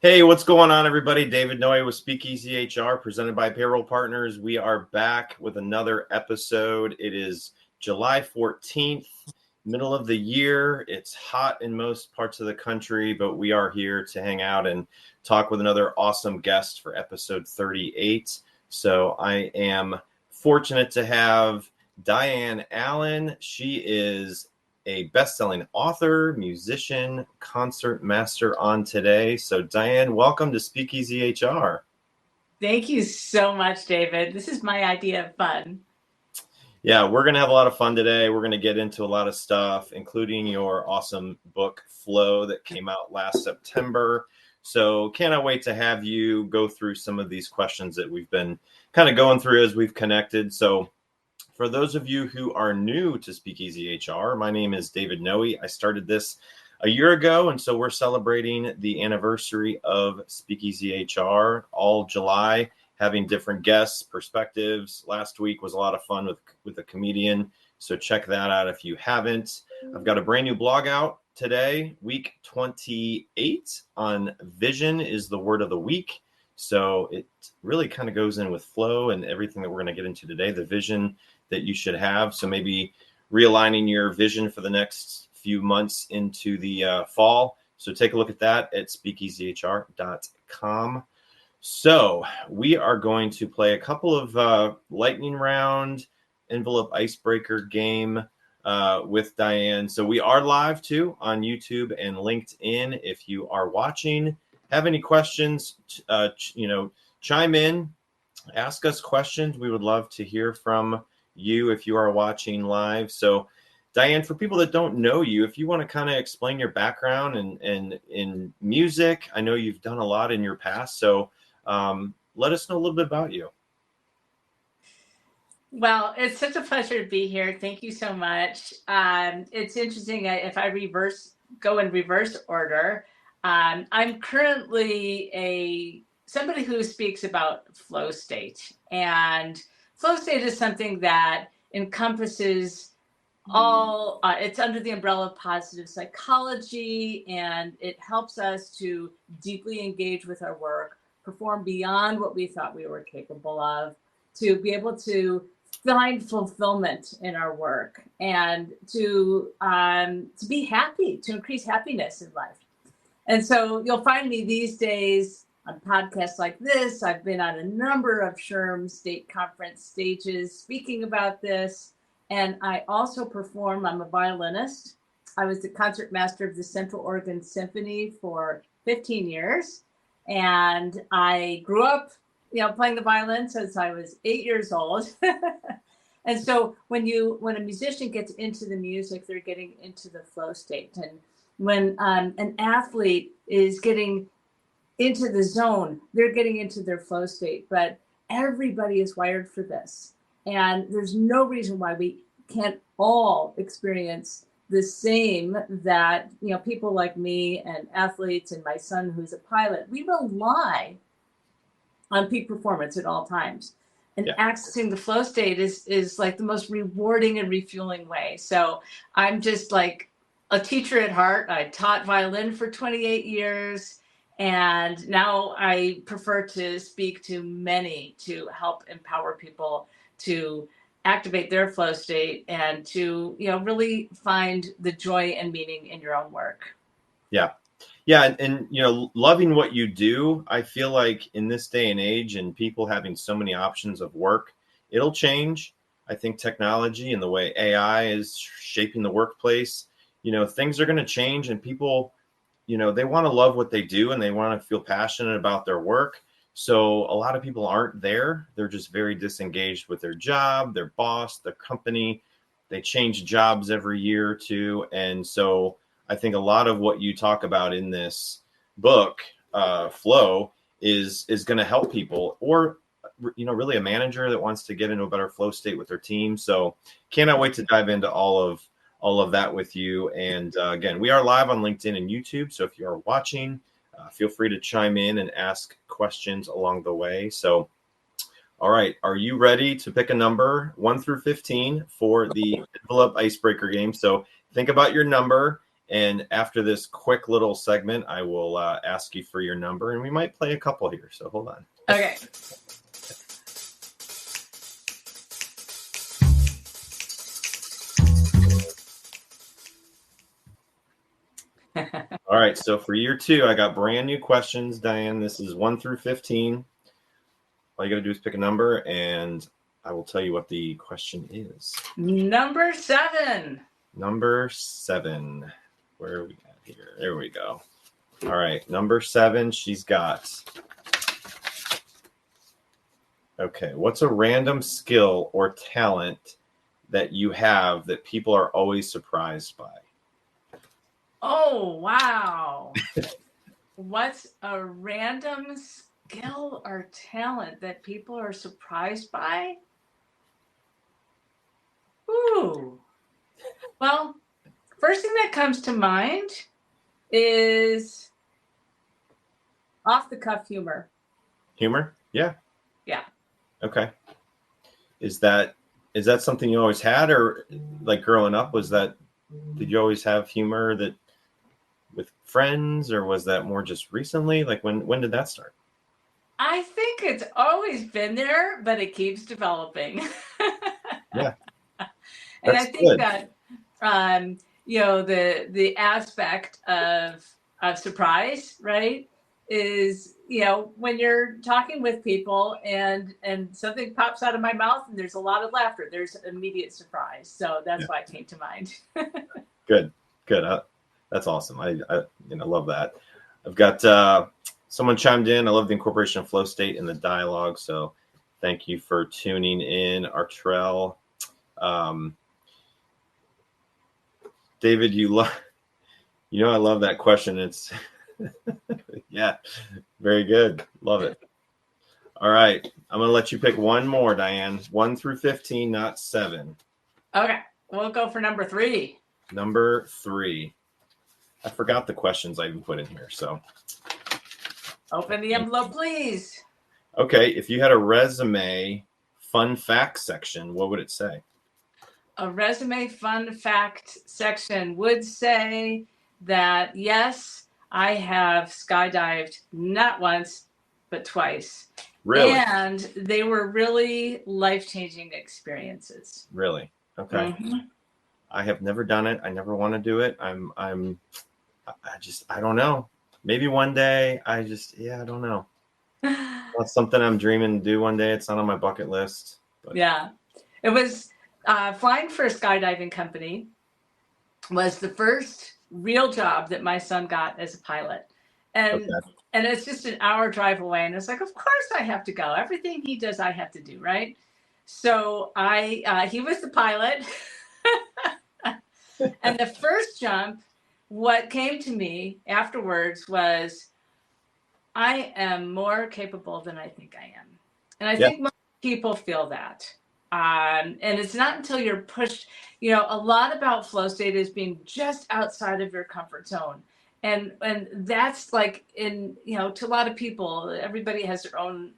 Hey, what's going on, everybody? David Noy with SpeakEasy HR, presented by Payroll Partners. We are back with another episode. It is July 14th, middle of the year. It's hot in most parts of the country, but we are here to hang out and talk with another awesome guest for episode 38. So I am fortunate to have Diane Allen. She is a best-selling author, musician, concert master on today. So Diane, welcome to SpeakEasy HR. Thank you so much, David. This is my idea of fun. Yeah, we're going to have a lot of fun today. We're going to get into a lot of stuff, including your awesome book, Flow, that came out last September. So cannot wait to have you go through some of these questions that we've been kind of going through as we've connected. So for those of you who are new to SpeakEasy HR, my name is David Noe. I started this a year ago, and so we're celebrating the anniversary of SpeakEasy HR all July, having different guests, perspectives. Last week was a lot of fun with a comedian, so check that out if you haven't. I've got a brand new blog out today, week 28, on vision is the word of the week. So it really kind of goes in with flow and everything that we're going to get into today, the vision that you should have. So maybe realigning your vision for the next few months into the fall. So take a look at that at speakeasyhr.com. So we are going to play a couple of lightning round envelope icebreaker game with Diane. So we are live too on YouTube and LinkedIn. If you are watching, have any questions, chime in, ask us questions. We would love to hear from you if you are watching live. So Diane, for people that don't know you, if you want to kind of explain your background and in music, I know you've done a lot in your past. So let us know a little bit about you. Well, it's such a pleasure to be here. Thank you so much. It's interesting if I go in reverse order. I'm currently somebody who speaks about flow state, and flow state is something that encompasses all. It's under the umbrella of positive psychology, and it helps us to deeply engage with our work, perform beyond what we thought we were capable of, to be able to find fulfillment in our work, and to be happy, to increase happiness in life. And so you'll find me these days on podcasts like this. I've been on a number of SHRM state conference stages speaking about this. And I also perform. I'm a violinist. I was the concert master of the Central Oregon Symphony for 15 years. And I grew up playing the violin since I was 8 years old. And so when a musician gets into the music, they're getting into the flow state. And when an athlete is getting into the zone, they're getting into their flow state. But everybody is wired for this. And there's no reason why we can't all experience the same that, people like me and athletes and my son who's a pilot, we rely on peak performance at all times. And accessing the flow state is like the most rewarding and refueling way. So I'm just like a teacher at heart. I taught violin for 28 years. And now I prefer to speak to many to help empower people to activate their flow state and to, really find the joy and meaning in your own work. Yeah. Yeah. And loving what you do, I feel like in this day and age and people having so many options of work, it'll change. I think technology and the way AI is shaping the workplace, things are going to change, and people, they want to love what they do and they want to feel passionate about their work. So a lot of people aren't there. They're just very disengaged with their job, their boss, their company. They change jobs every year or two. And so I think a lot of what you talk about in this book, Flow, is going to help people, or, really a manager that wants to get into a better flow state with their team. So cannot wait to dive into all of that with you. And again, we are live on LinkedIn and YouTube. So if you are watching, feel free to chime in and ask questions along the way. So, all right, are you ready to pick a number 1 through 15 for the envelope icebreaker game? So think about your number And after this quick little segment, I will ask you for your number, and we might play a couple here. So hold on. Okay. All right. So for year 2, I got brand new questions, Diane. This is 1 through 15. All you got to do is pick a number, and I will tell you what the question is. Number 7. Number 7. Where are we at here? There we go. All right. Number 7, she's got. Okay. What's a random skill or talent that you have that people are always surprised by? Oh, wow. What's a random skill or talent that people are surprised by? Ooh. Well, first thing that comes to mind is off-the-cuff humor. Humor? Yeah. Yeah. Okay. Is that something you always had, or like growing up, did you always have humor that with friends, or was that more just recently? Like when did that start? I think it's always been there, but it keeps developing. Yeah. And That's I think good. that the aspect of surprise, right, is when you're talking with people and something pops out of my mouth and there's a lot of laughter, there's immediate surprise. So that's why it came to mind. Good. That's awesome. I love that. I've got someone chimed in. I love the incorporation of flow state in the dialogue. So thank you for tuning in, Artrell. David, I love that question. It's yeah, very good. Love it. All right. I'm going to let you pick one more, Diane. 1 through 15, not 7. Okay. We'll go for number 3. Number 3. I forgot the questions I even put in here. So open the envelope, please. Okay. If you had a resume fun fact section, what would it say? A resume fun fact section would say that, yes, I have skydived not once, but twice. Really? And they were really life-changing experiences. Really? Okay. Mm-hmm. I have never done it. I never want to do it. I don't know. Maybe one day. I don't know. That's something I'm dreaming to do one day. It's not on my bucket list. But. Yeah. It was flying for a skydiving company was the first real job that my son got as a pilot. And it's just an hour drive away. And it's like, of course I have to go. Everything he does, I have to do, right? So he was the pilot. And the first jump, what came to me afterwards was, I am more capable than I think I am. And I think most people feel that. And it's not until you're pushed, a lot about flow state is being just outside of your comfort zone. And that's like to a lot of people, everybody has their own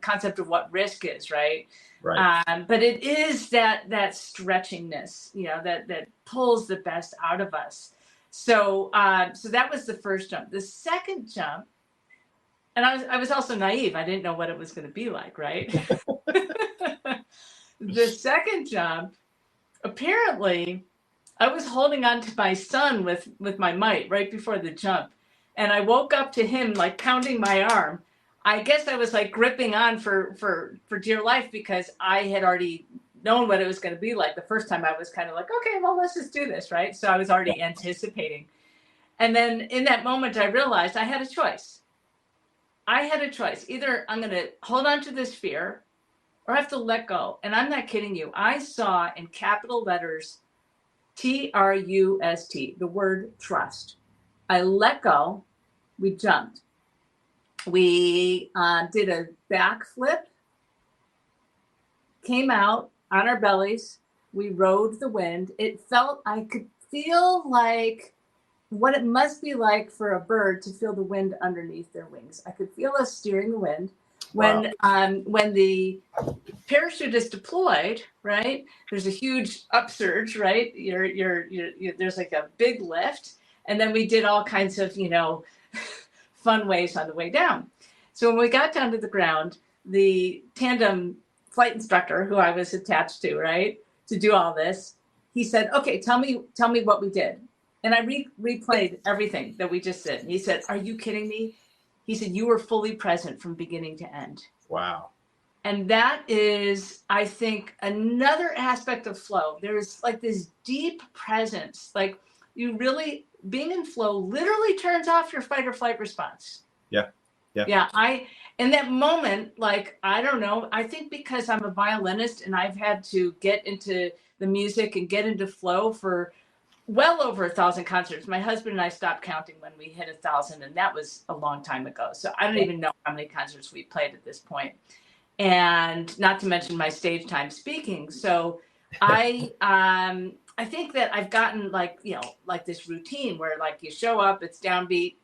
concept of what risk is, right? Right. But it is that stretchingness, that pulls the best out of us. So that was the first jump. The second jump, and I was also naive. I didn't know what it was going to be like, right? The second jump, apparently, I was holding on to my son with my might right before the jump. And I woke up to him like pounding my arm. I guess I was like gripping on for dear life because I had already known what it was going to be like. The first time I was kind of like, okay, well, let's just do this, right? So I was already anticipating. And then in that moment, I realized I had a choice. Either I'm going to hold on to this fear or I have to let go. And I'm not kidding you. I saw in capital letters, TRUST, the word trust. I let go. We jumped. We did a backflip, came out on our bellies. We rode the wind. I could feel like what it must be like for a bird to feel the wind underneath their wings. I could feel us steering the wind. When the parachute is deployed, right? There's a huge upsurge, right? There's like a big lift, And then we did all kinds of, fun ways on the way down. So when we got down to the ground, the tandem flight instructor who I was attached to, right, to do all this, he said, okay, tell me what we did. And I replayed everything that we just did. And he said, are you kidding me? He said, you were fully present from beginning to end. Wow. And that is, I think, another aspect of flow. There's like this deep presence. Like you really, being in flow literally turns off your fight or flight response. Yeah. Yeah. Yeah. In that moment, like, I don't know, I think because I'm a violinist and I've had to get into the music and get into flow for well over 1,000 concerts. My husband and I stopped counting when we hit 1,000, and that was a long time ago. So I don't even know how many concerts we played at this point. And not to mention my stage time speaking. So I think that I've gotten like this routine where like you show up, it's downbeat,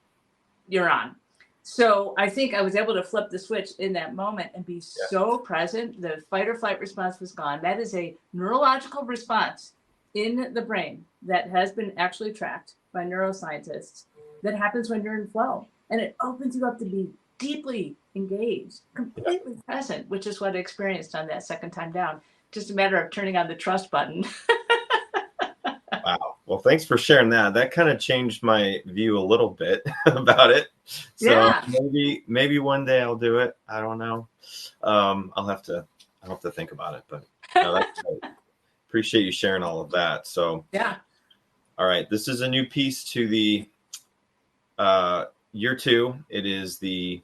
you're on. So I think I was able to flip the switch in that moment and be so present. The fight or flight response was gone. That is a neurological response in the brain that has been actually tracked by neuroscientists that happens when you're in flow. And it opens you up to be deeply engaged, completely present, which is what I experienced on that second time down. Just a matter of turning on the trust button. Wow. Well, thanks for sharing that. That kind of changed my view a little bit about it. So maybe one day I'll do it. I don't know. I'll have to think about it, but no, that's great. Appreciate you sharing all of that. So yeah. All right. This is a new piece to the year 2. It is the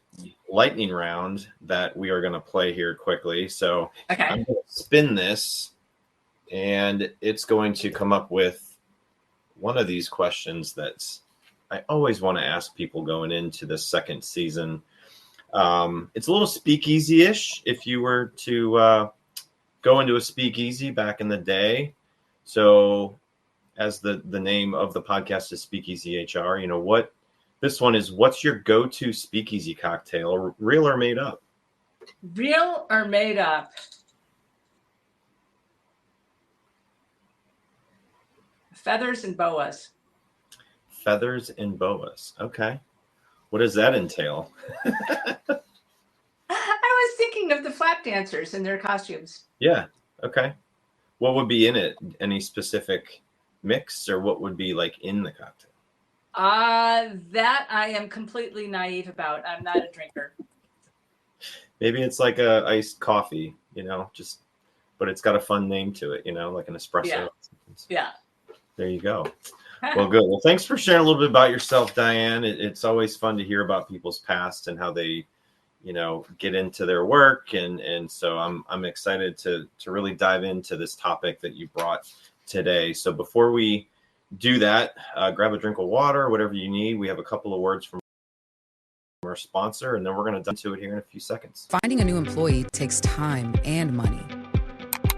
lightning round that we are going to play here quickly. So okay. I'm going to spin this and it's going to come up with one of these questions that I always want to ask people going into the second season. It's a little speakeasy-ish if you were to go into a speakeasy back in the day. So as the name of the podcast is SpeakEasy HR, what this one is, what's your go-to speakeasy cocktail, real or made up? Real or made up? Feathers and boas. Feathers and boas. Okay. What does that entail? I was thinking of the flap dancers and their costumes. Yeah. Okay. What would be in it? Any specific mix, or what would be like in the cocktail? That I am completely naive about. I'm not a drinker. Maybe it's like a iced coffee, but it's got a fun name to it, like an espresso. Yeah. There you go. Well, good. Well, thanks for sharing a little bit about yourself, Diane. It's always fun to hear about people's past and how they, get into their work. And so I'm excited to really dive into this topic that you brought today. So before we do that, grab a drink of water, whatever you need. We have a couple of words from our sponsor, and then we're going to dive into it here in a few seconds. Finding a new employee takes time and money.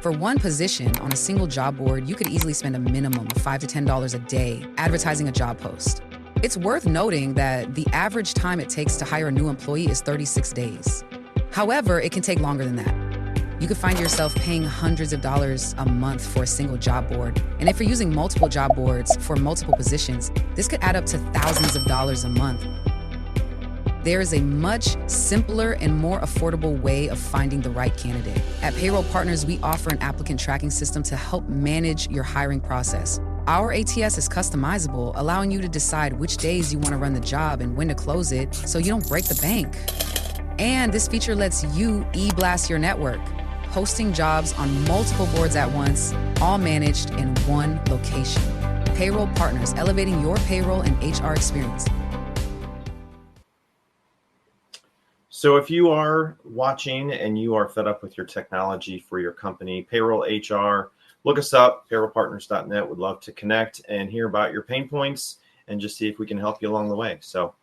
For one position on a single job board, you could easily spend a minimum of $5 to $10 a day advertising a job post. It's worth noting that the average time it takes to hire a new employee is 36 days. However, it can take longer than that. You could find yourself paying hundreds of dollars a month for a single job board. And if you're using multiple job boards for multiple positions, this could add up to thousands of dollars a month. There is a much simpler and more affordable way of finding the right candidate. At Payroll Partners, we offer an applicant tracking system to help manage your hiring process. Our ATS is customizable, allowing you to decide which days you want to run the job and when to close it so you don't break the bank. And this feature lets you e-blast your network, posting jobs on multiple boards at once, all managed in one location. Payroll Partners, elevating your payroll and HR experience. So if you are watching and you are fed up with your technology for your company, payroll HR, look us up, payrollpartners.net. Would love to connect and hear about your pain points and just see if we can help you along the way. So,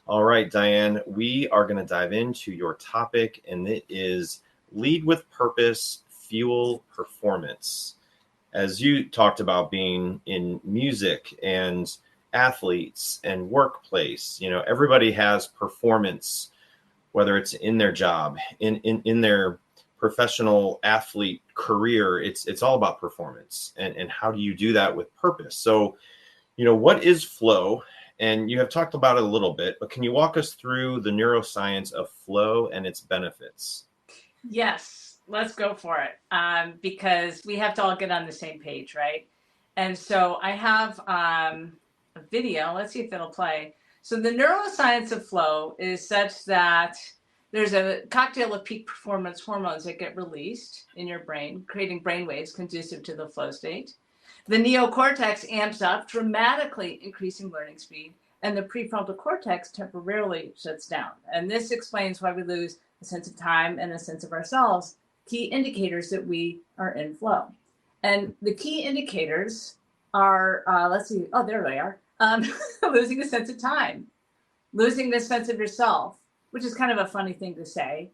all right, Diane, we are going to dive into your topic, and it is lead with purpose, fuel performance. As you talked about being in music and athletes and workplace, everybody has performance, whether it's in their job, in their professional athlete career, it's all about performance. And how do you do that with purpose? So, What is flow? And you have talked about it a little bit, but can you walk us through the neuroscience of flow and its benefits? Yes, let's go for it. Because we have to all get on the same page, right? And so I have a video. Let's see if it'll play. So the neuroscience of flow is such that there's a cocktail of peak performance hormones that get released in your brain, creating brain waves conducive to the flow state. The neocortex amps up, dramatically increasing learning speed, and the prefrontal cortex temporarily shuts down. And this explains why we lose a sense of time and a sense of ourselves, key indicators that we are in flow. And the key indicators are, let's see, oh, there they are. Losing a sense of time, losing the sense of yourself, which is kind of a funny thing to say.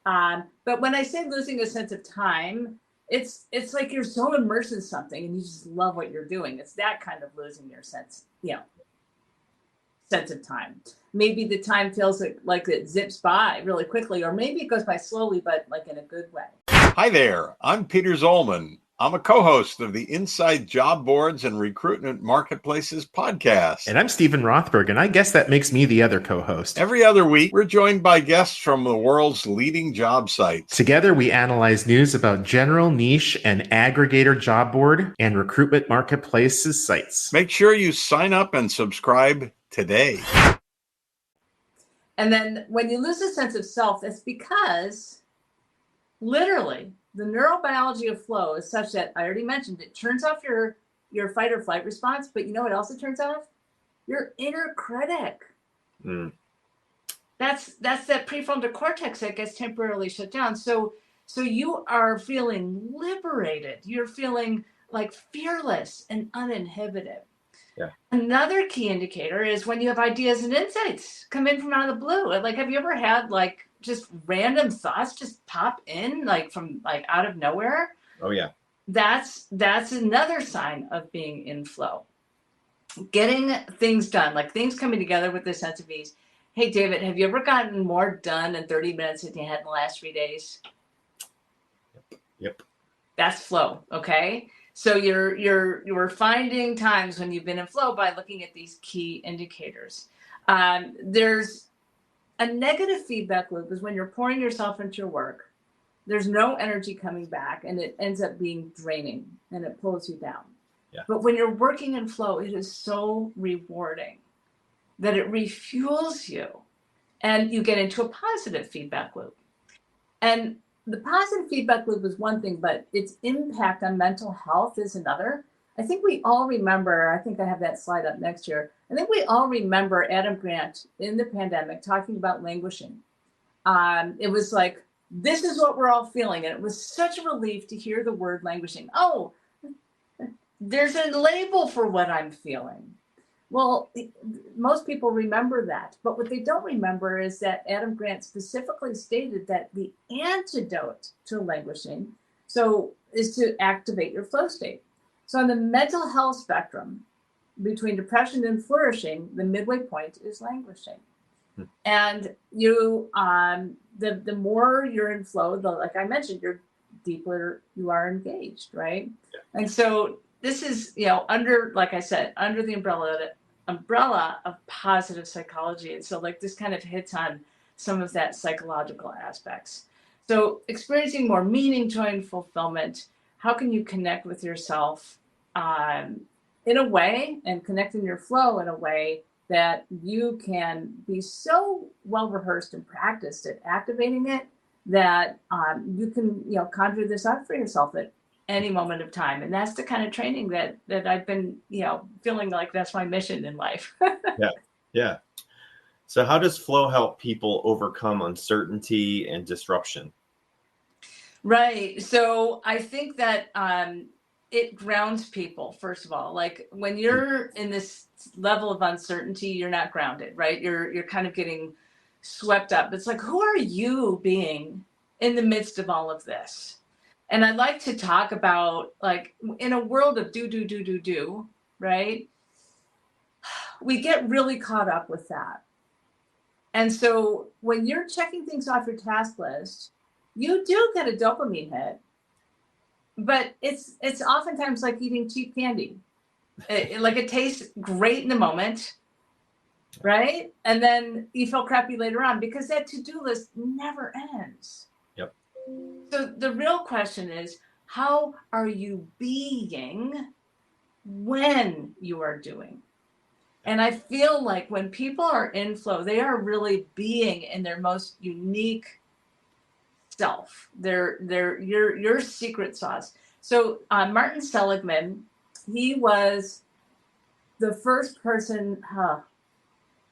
But when I say losing a sense of time, it's like you're so immersed in something and you just love what you're doing. It's that kind of losing your sense of time. Maybe the time feels like it zips by really quickly, or maybe it goes by slowly, but like in a good way. Hi there, I'm Peter Zollman. I'm a co-host of the Inside Job Boards and Recruitment Marketplaces podcast. And I'm Stephen Rothberg, and I guess that makes me the other co-host. Every other week, we're joined by guests from the world's leading job sites. Together, we analyze news about general, niche, and aggregator job board and recruitment marketplaces sites. Make sure you sign up and subscribe today. And then when you lose a sense of self, it's because literally the neurobiology of flow is such that I already mentioned it turns off your fight or flight response, but you know what else it turns off? Your inner critic. That's that prefrontal cortex that gets temporarily shut down. So you are feeling liberated. You're feeling like fearless and uninhibited. Yeah. Another key indicator is when you have ideas and insights come in from out of the blue. Like, have you ever had like just random thoughts just pop in like from like out of nowhere? Oh yeah. That's another sign of being in flow. Getting things done, like things coming together with a sense of ease. Hey David, have you ever gotten more done in 30 minutes than you had in the last 3 days? Yep. That's flow, okay? So you're finding times when you've been in flow by looking at these key indicators. There's a negative feedback loop is when you're pouring yourself into your work, there's no energy coming back and it ends up being draining and it pulls you down. Yeah. But when you're working in flow, it is so rewarding that it refuels you and you get into a positive feedback loop. And the positive feedback loop is one thing, but its impact on mental health is another. I think we all remember, I think I have that slide up next year. I think we all remember Adam Grant in the pandemic talking about languishing. It was like, this is what we're all feeling. And it was such a relief to hear the word languishing. Oh, there's a label for what I'm feeling. Well, most people remember that, but what they don't remember is that Adam Grant specifically stated that the antidote to languishing is to activate your flow state. So on the mental health spectrum, between depression and flourishing, the midway point is languishing. And you, the more you're in flow, like I mentioned, you're deeper you are engaged, right? Yeah. And so this is, under, like I said, under the umbrella of positive psychology. And so like this kind of hits on some of that psychological aspects. So experiencing more meaning, joy, and fulfillment, how can you connect with yourself in a way and connect in your flow in a way that you can be so well rehearsed and practiced at activating it that you can, conjure this up for yourself at any moment of time. And that's the kind of training that I've been, feeling like that's my mission in life. Yeah. So how does flow help people overcome uncertainty and disruption? Right. So I think that it grounds people, first of all. Like when you're in this level of uncertainty, you're not grounded, right? You're kind of getting swept up. It's like, who are you being in the midst of all of this? And I'd like to talk about, like, in a world of do, right? We get really caught up with that. And so when you're checking things off your task list, you do get a dopamine hit, but it's oftentimes like eating cheap candy. It tastes great in the moment, right? And then you feel crappy later on because that to-do list never ends. Yep. So the real question is, how are you being when you are doing? And I feel like when people are in flow, they are really being in their most unique self. They're your secret sauce. So Martin Seligman, he was the first person.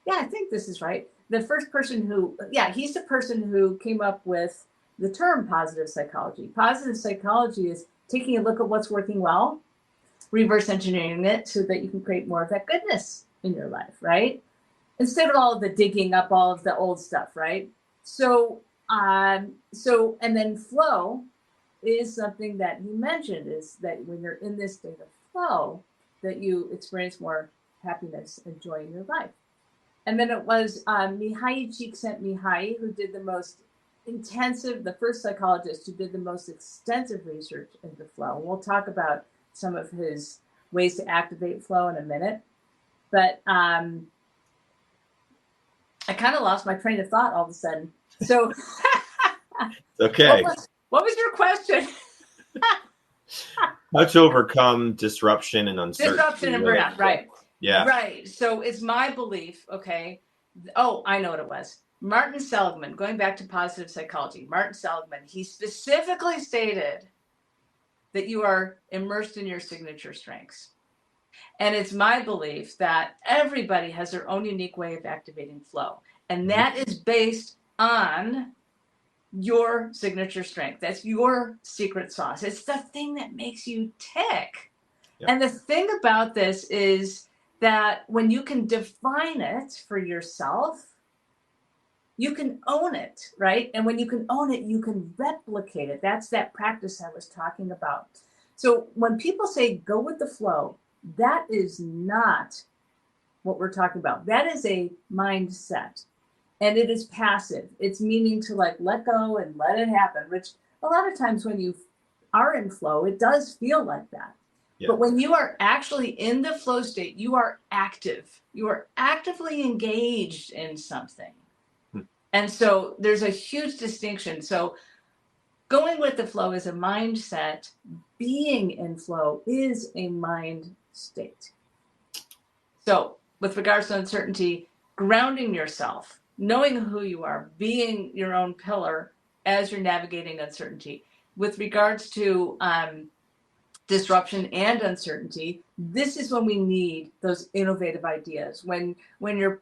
Yeah, I think this is right. The first person who, he's the person who came up with the term positive psychology. Positive psychology is taking a look at what's working well, reverse engineering it so that you can create more of that goodness in your life, right? Instead of all of the digging up all of the old stuff, right? So and then flow is something that he mentioned, is that when you're in this state of flow, that you experience more happiness and joy in your life. And then it was Mihai Csikszentmihalyi who did the most intensive, the first psychologist who did the most extensive research into flow. And we'll talk about some of his ways to activate flow in a minute. But I kind of lost my train of thought all of a sudden. So okay. What was your question? How to overcome disruption and uncertainty. Disruption and burnout, right. Yeah. Right. So it's my belief, okay. Oh, I know what it was. Martin Seligman, going back to positive psychology, Martin Seligman, he specifically stated that you are immersed in your signature strengths. And it's my belief that everybody has their own unique way of activating flow. And that is based on your signature strength. That's your secret sauce. It's the thing that makes you tick. Yep. And the thing about this is that when you can define it for yourself, you can own it, right? And when you can own it, you can replicate it. That's that practice I was talking about. So when people say go with the flow, that is not what we're talking about. That is a mindset. And it is passive. It's meaning to like let go and let it happen, which a lot of times when you are in flow, it does feel like that. Yeah. But when you are actually in the flow state, you are active. You are actively engaged in something. And so there's a huge distinction. So going with the flow is a mindset. Being in flow is a mind state. So with regards to uncertainty, grounding yourself, knowing who you are, being your own pillar as you're navigating uncertainty. With regards to disruption and uncertainty, this is when we need those innovative ideas. When you're,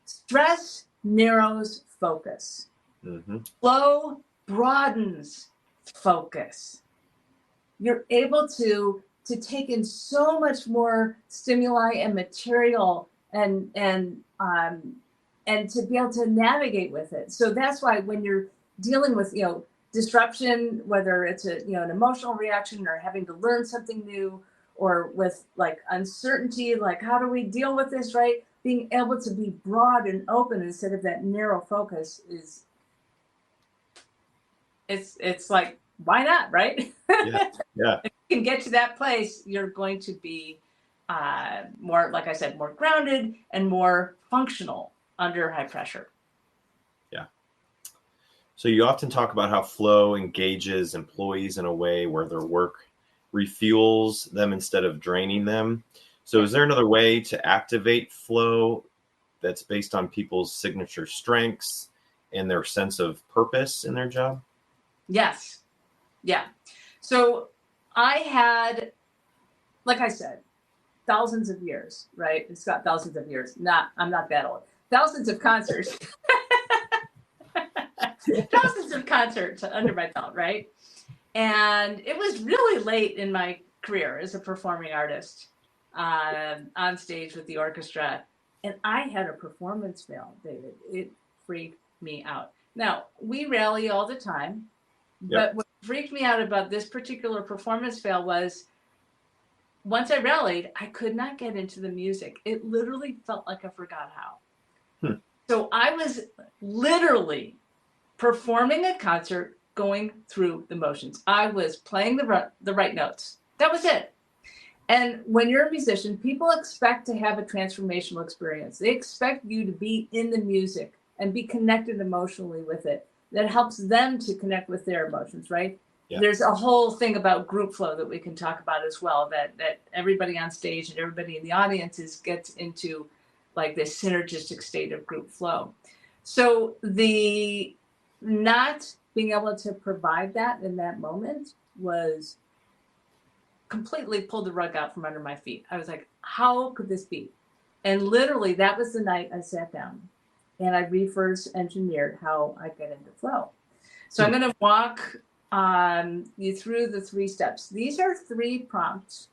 stress narrows focus. Mm-hmm. Flow broadens focus. You're able to take in so much more stimuli and material and to be able to navigate with it. So that's why when you're dealing with, disruption, whether it's an emotional reaction or having to learn something new, or with like uncertainty, like how do we deal with this, right? Being able to be broad and open instead of that narrow focus it's like, why not, right? Yeah. If you can get to that place, you're going to be more, like I said, more grounded and more functional under high pressure. Yeah. So you often talk about how flow engages employees in a way where their work refuels them instead of draining them. So is there another way to activate flow that's based on people's signature strengths and their sense of purpose in their job? Yes. Yeah. So I had, like I said, thousands of years, right? It's got thousands of years. I'm not that old. Thousands of concerts. Thousands of concerts under my belt, right? And it was really late in my career as a performing artist on stage with the orchestra. And I had a performance fail, David. It freaked me out. Now, we rally all the time. But what freaked me out about this particular performance fail was once I rallied, I could not get into the music. It literally felt like I forgot how. So I was literally performing a concert, going through the motions. I was playing the right notes. That was it. And when you're a musician, people expect to have a transformational experience. They expect you to be in the music and be connected emotionally with it. That helps them to connect with their emotions, right? Yeah. There's a whole thing about group flow that we can talk about as well, that everybody on stage and everybody in the audiences gets into like this synergistic state of group flow. So the not being able to provide that in that moment was completely pulled the rug out from under my feet. I was like, how could this be? And literally that was the night I sat down and I reverse engineered how I get into flow. So I'm going to walk you through the 3 steps. These are 3 prompts.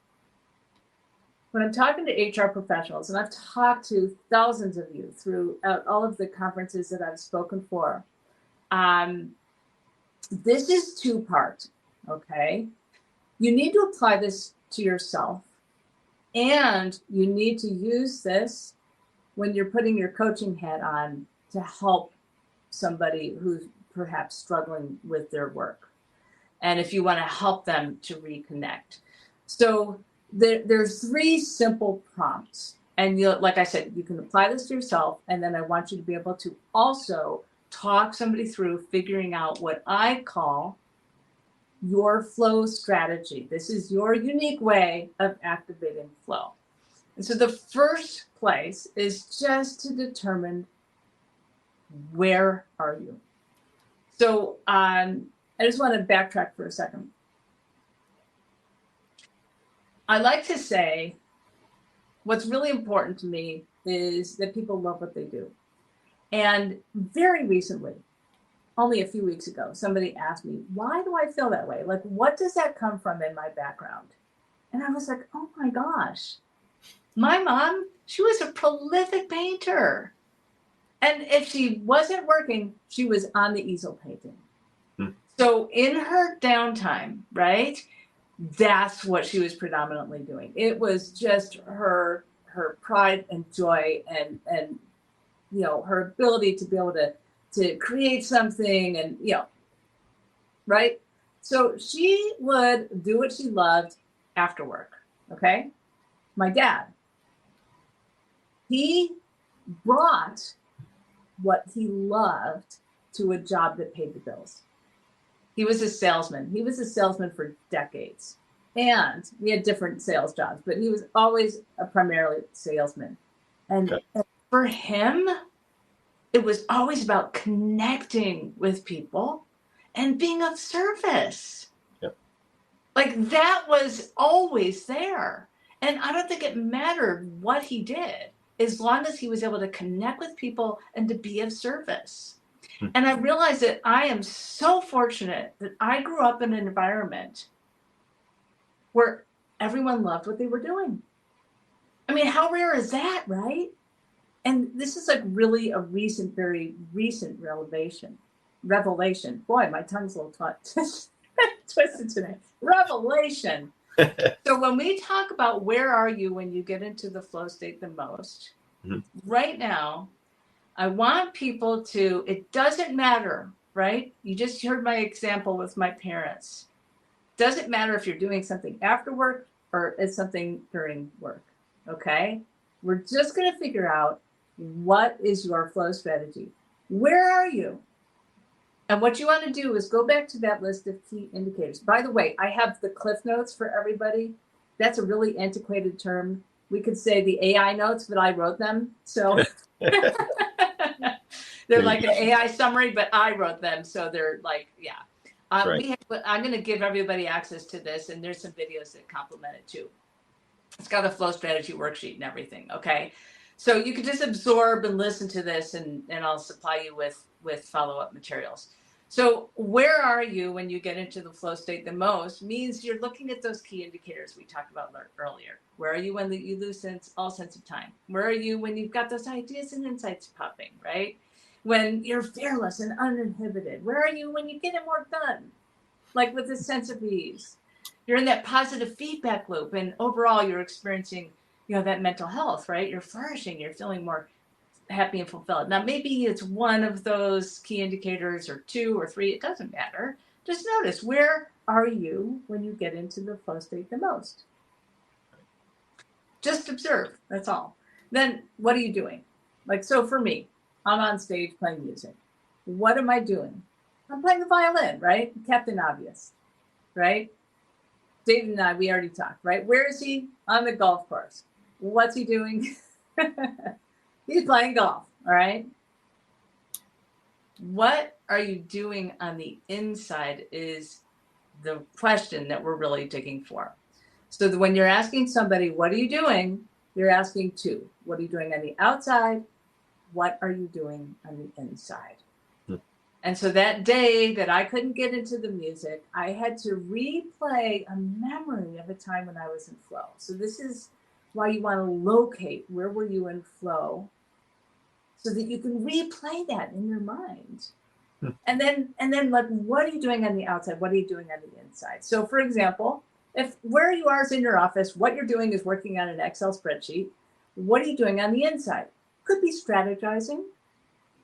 When I'm talking to HR professionals, and I've talked to thousands of you throughout all of the conferences that I've spoken for, this is 2-part, okay? You need to apply this to yourself, and you need to use this when you're putting your coaching hat on to help somebody who's perhaps struggling with their work. And if you want to help them to reconnect. So there's 3 simple prompts. And like I said, you can apply this to yourself. And then I want you to be able to also talk somebody through figuring out what I call your flow strategy. This is your unique way of activating flow. And so the first place is just to determine, where are you? So I just want to backtrack for a second. I like to say what's really important to me is that people love what they do. And very recently, only a few weeks ago, somebody asked me, why do I feel that way? Like, what does that come from in my background? And I was like, oh my gosh, my mom, she was a prolific painter. And if she wasn't working, she was on the easel painting. So in her downtime, right, that's what she was predominantly doing. It was just her pride and joy and you know, her ability to be able to create something and, you know, right? So she would do what she loved after work, okay? My dad, he brought what he loved to a job that paid the bills. He was a salesman. He was a salesman for decades. And we had different sales jobs, but he was always a primarily salesman. And for him, it was always about connecting with people and being of service. Yep. Like that was always there. And I don't think it mattered what he did, as long as he was able to connect with people and to be of service. And I realized that I am so fortunate that I grew up in an environment where everyone loved what they were doing. I mean, how rare is that, right? And this is like really a recent, very recent revelation. Boy, my tongue's a little twisted today. Revelation. So when we talk about where are you when you get into the flow state the most, right now, I want people to, it doesn't matter, right? You just heard my example with my parents. Doesn't matter if you're doing something after work or it's something during work, okay? We're just going to figure out what is your flow strategy. Where are you? And what you want to do is go back to that list of key indicators. By the way, I have the Cliff Notes for everybody. That's a really antiquated term. We could say the AI notes, but I wrote them. So they're like an AI summary, but I wrote them. So they're like, yeah. Right. I'm going to give everybody access to this, and there's some videos that complement it too. It's got a flow strategy worksheet and everything, okay? So you can just absorb and listen to this, and I'll supply you with follow-up materials. So where are you when you get into the flow state the most means you're looking at those key indicators we talked about earlier. Where are you when you lose all sense of time? Where are you when you've got those ideas and insights popping, right? When you're fearless and uninhibited? Where are you when you get more done? Like with a sense of ease. You're in that positive feedback loop, and overall you're experiencing, you know, that mental health, right? You're flourishing, you're feeling more happy and fulfilled. Now, maybe it's one of those key indicators or 2 or 3, it doesn't matter. Just notice, where are you when you get into the flow state the most? Just observe. That's all. Then what are you doing? Like, so for me, I'm on stage playing music. What am I doing? I'm playing the violin, right? Captain Obvious, right? David and I, we already talked, right? Where is he? On the golf course. What's he doing? He's playing golf, all right? What are you doing on the inside is the question that we're really digging for. So when you're asking somebody, what are you doing? You're asking two. What are you doing on the outside? What are you doing on the inside? And so that day that I couldn't get into the music, I had to replay a memory of a time when I was in flow. So this is why you want to locate where were you in flow so that you can replay that in your mind. And then like, what are you doing on the outside? What are you doing on the inside? So for example, if where you are is in your office, what you're doing is working on an Excel spreadsheet. What are you doing on the inside? Could be strategizing,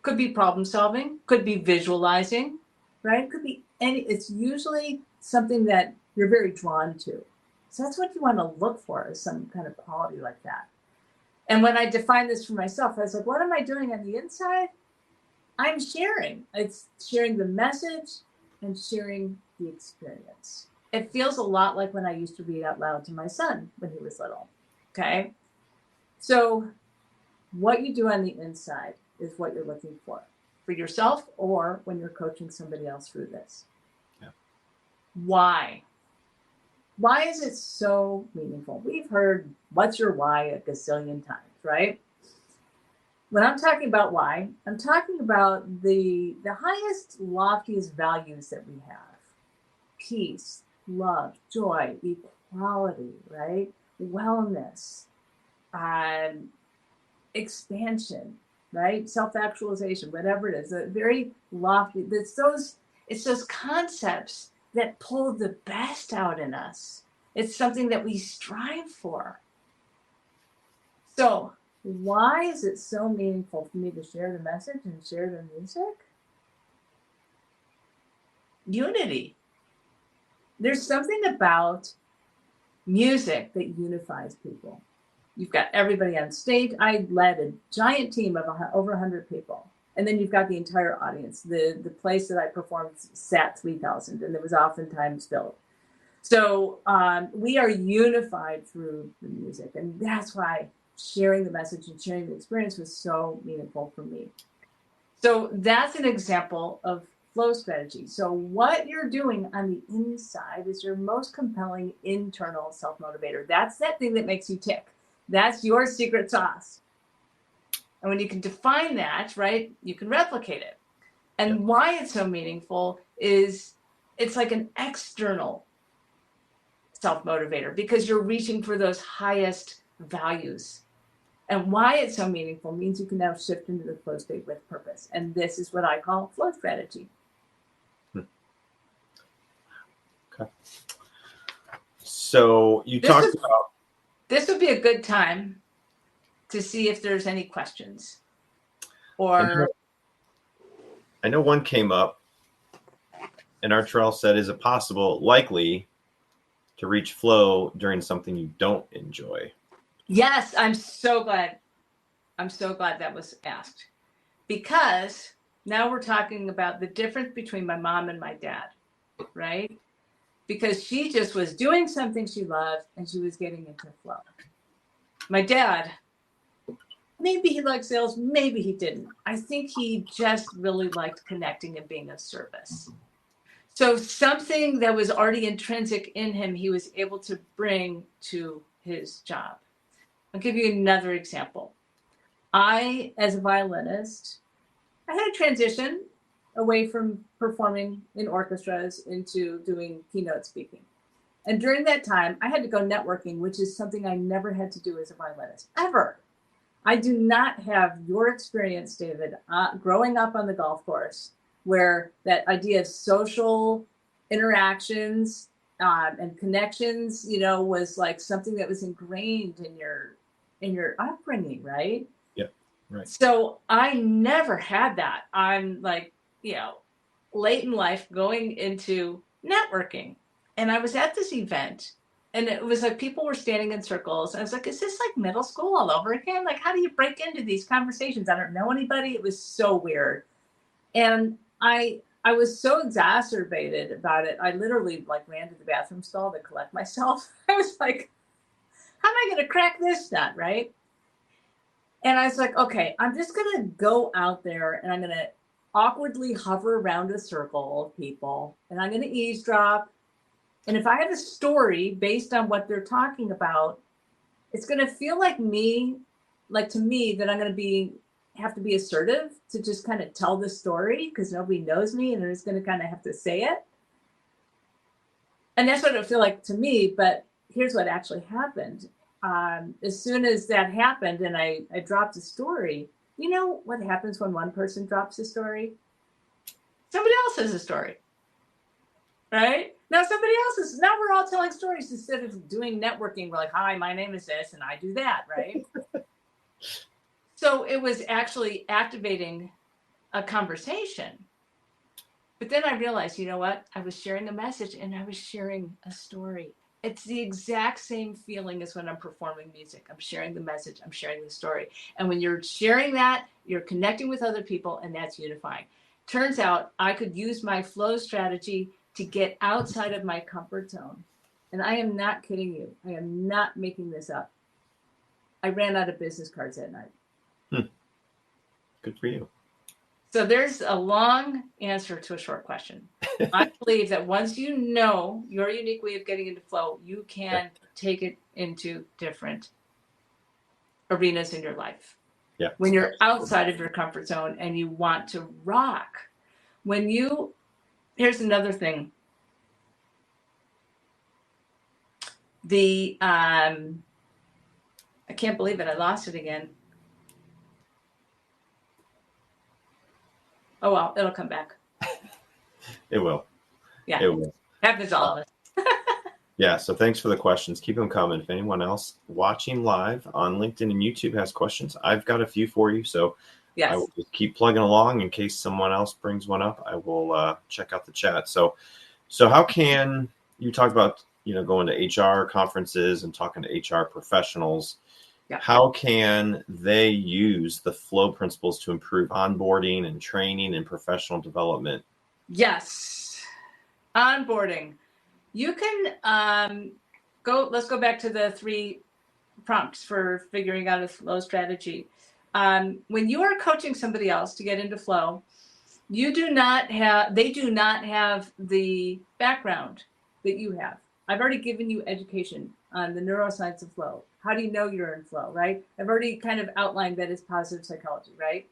could be problem solving, could be visualizing, right? Could be it's usually something that you're very drawn to. So that's what you want to look for, is some kind of quality like that. And when I defined this for myself, I was like, what am I doing on the inside? I'm sharing. It's sharing the message and sharing the experience. It feels a lot like when I used to read out loud to my son when he was little. Okay. So what you do on the inside is what you're looking for yourself or when you're coaching somebody else through this. Yeah. Why? Why is it so meaningful? We've heard what's your why a gazillion times, right? When I'm talking about why, I'm talking about the highest, loftiest values that we have. Peace, love, joy, equality, right? Wellness, expansion, right? Self-actualization, whatever it is, a very lofty, it's those concepts that pull the best out in us. It's something that we strive for. So why is it so meaningful for me to share the message and share the music? Unity. There's something about music that unifies people. You've got everybody on stage. I led a giant team of over 100 people. And then you've got the entire audience. The place that I performed sat 3,000, and it was oftentimes filled. So we are unified through the music. And that's why sharing the message and sharing the experience was so meaningful for me. So that's an example of flow strategy. So what you're doing on the inside is your most compelling internal self-motivator. That's that thing that makes you tick. That's your secret sauce. And when you can define that, right, you can replicate it. And why it's so meaningful is it's like an external self-motivator because you're reaching for those highest values. And why it's so meaningful means you can now shift into the flow state with purpose. And this is what I call flow strategy. Okay. So you talked about... This would be a good time to see if there's any questions. Or I know one came up, and Artrell said, is it possible, likely, to reach flow during something you don't enjoy? Yes, I'm so glad that was asked. Because now we're talking about the difference between my mom and my dad, right? Because she just was doing something she loved and she was getting into flow. My dad, maybe he liked sales, maybe he didn't. I think he just really liked connecting and being of service. So something that was already intrinsic in him, he was able to bring to his job. I'll give you another example. I, as a violinist, I had a transition away from performing in orchestras into doing keynote speaking. And during that time, I had to go networking, which is something I never had to do as a violinist, ever. I do not have your experience, David, growing up on the golf course, where that idea of social interactions and connections, was like something that was ingrained in your upbringing, right? Yep, right. So I never had that. I'm like, late in life going into networking. And I was at this event And it was like people were standing in circles. I was like, is this like middle school all over again? Like, how do you break into these conversations? I don't know anybody. It was so weird. And I was so exacerbated about it. I literally like ran to the bathroom stall to collect myself. I was like, how am I going to crack this nut, right? And I was like, okay, I'm just going to go out there and I'm going to awkwardly hover around a circle of people and I'm going to eavesdrop. And if I have a story based on what they're talking about, it's going to feel like to me, that I'm going to have to be assertive to just kind of tell the story because nobody knows me and I'm just going to kind of have to say it. And that's what it feel like to me. But here's what actually happened. As soon as that happened and I dropped a story, you know what happens when one person drops a story? Somebody else has a story, right? Now now we're all telling stories instead of doing networking. We're like, hi, my name is this and I do that, right? So it was actually activating a conversation. But then I realized, you know what? I was sharing a message and I was sharing a story. It's the exact same feeling as when I'm performing music. I'm sharing the message, I'm sharing the story. And when you're sharing that, you're connecting with other people and that's unifying. Turns out I could use my flow strategy to get outside of my comfort zone. And I am not kidding you. I am not making this up. I ran out of business cards that night. Good for you. So there's a long answer to a short question. I believe that once you know your unique way of getting into flow, you can take it into different arenas in your life. Yeah. When you're outside of your comfort zone and you want to rock. Here's another thing. I can't believe it. I lost it again. Oh, well, it'll come back. It will. Yeah. It will. Happens to all of us. Yeah. So thanks for the questions. Keep them coming. If anyone else watching live on LinkedIn and YouTube has questions, I've got a few for you. So yes. I will just keep plugging along in case someone else brings one up. I will check out the chat. So how can you talk about, going to HR conferences and talking to HR professionals? Yeah. How can they use the flow principles to improve onboarding and training and professional development? Yes. Onboarding. You can let's go back to the 3 prompts for figuring out a flow strategy. When you are coaching somebody else to get into flow, they do not have the background that you have. I've already given you education on the neuroscience of flow. How do you know you're in flow, right? I've already kind of outlined that it's positive psychology, right?